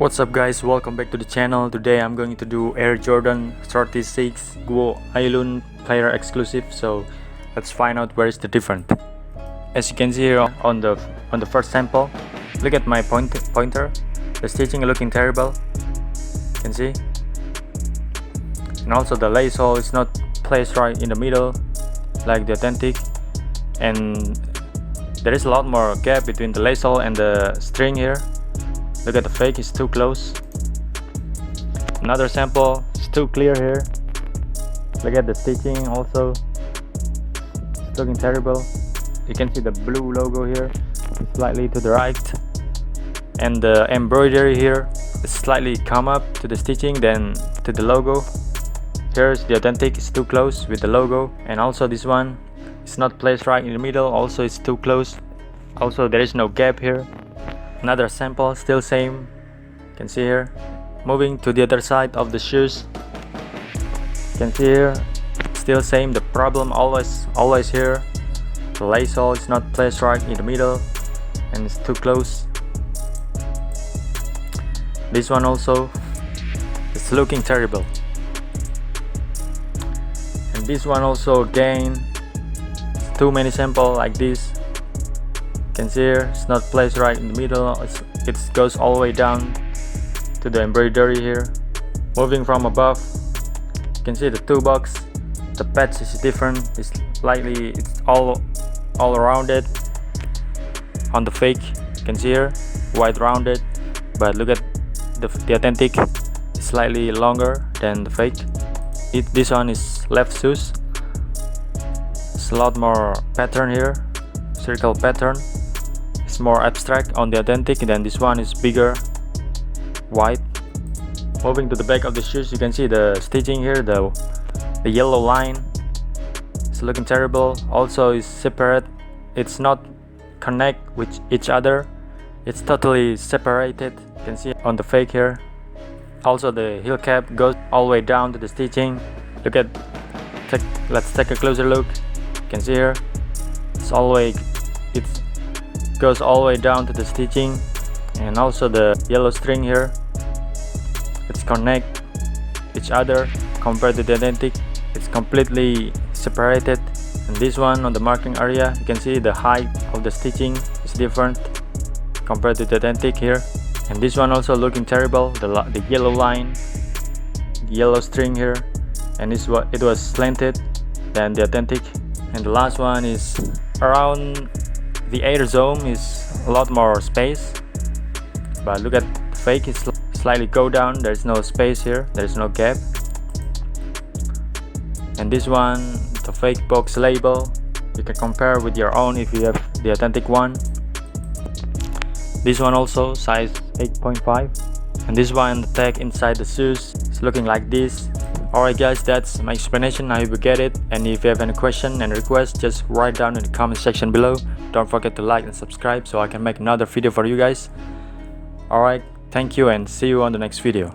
What's up guys, welcome back to the channel. Today I'm going to do Air Jordan 36 Go Ailun player exclusive. So let's find out where is the difference. As you can see here on the first sample, look at my pointer. The stitching looking terrible, you can see, and also the lace hole is not placed right in the middle like the authentic, and there is a lot more gap between the lace hole and the string here. Look at the fake, it's too close. Another sample, it's too clear here. Look at the stitching also, it's looking terrible. You can see the blue logo here, slightly to the right, and the embroidery here is slightly come up to the stitching then to the logo. Here's the authentic, it's too close with the logo, and also this one is not placed right in the middle, also it's too close. Also there is no gap here. Another sample, still same, you can see here. Moving to the other side of the shoes, you can see here, still same. The problem always here, the lace hole is not placed right in the middle and it's too close. This one also, it's looking terrible. And this one also again, too many samples like this. You can see here, it's not placed right in the middle, it goes all the way down to the embroidery here. Moving from above, you can see the two box, the patch is different, it's slightly, it's all rounded. On the fake, you can see here, white rounded, but look at the authentic, it's slightly longer than the fake. This one is left shoes, it's a lot more pattern here, circle pattern. It's more abstract on the authentic, then this one is bigger, white. Moving to the back of the shoes, you can see the stitching here, the yellow line, it's looking terrible. Also is separate, it's not connect with each other, it's totally separated. You can see on the fake here. Also the heel cap goes all the way down to the stitching. Look at, let's take a closer look. You can see here, it's all the way, goes all the way down to the stitching, and also the yellow string here, it's connect each other. Compared to the authentic, it's completely separated. And this one on the marking area, you can see the height of the stitching is different compared to the authentic here. And this one also looking terrible, the yellow line, the yellow string here, and this what it was slanted than the authentic. And the last one is around the air zone, is a lot more space, but look at the fake, it's slightly go down, there's no space here, there's no gap. And this one, the fake box label, you can compare with your own if you have the authentic one. This one also size 8.5, and this one, the tag inside the shoes, it's looking like this. Alright guys, that's my explanation, I hope you get it, and if you have any question and request, just write down in the comment section below. Don't forget to like and subscribe so I can make another video for you guys. Alright, thank you and see you on the next video.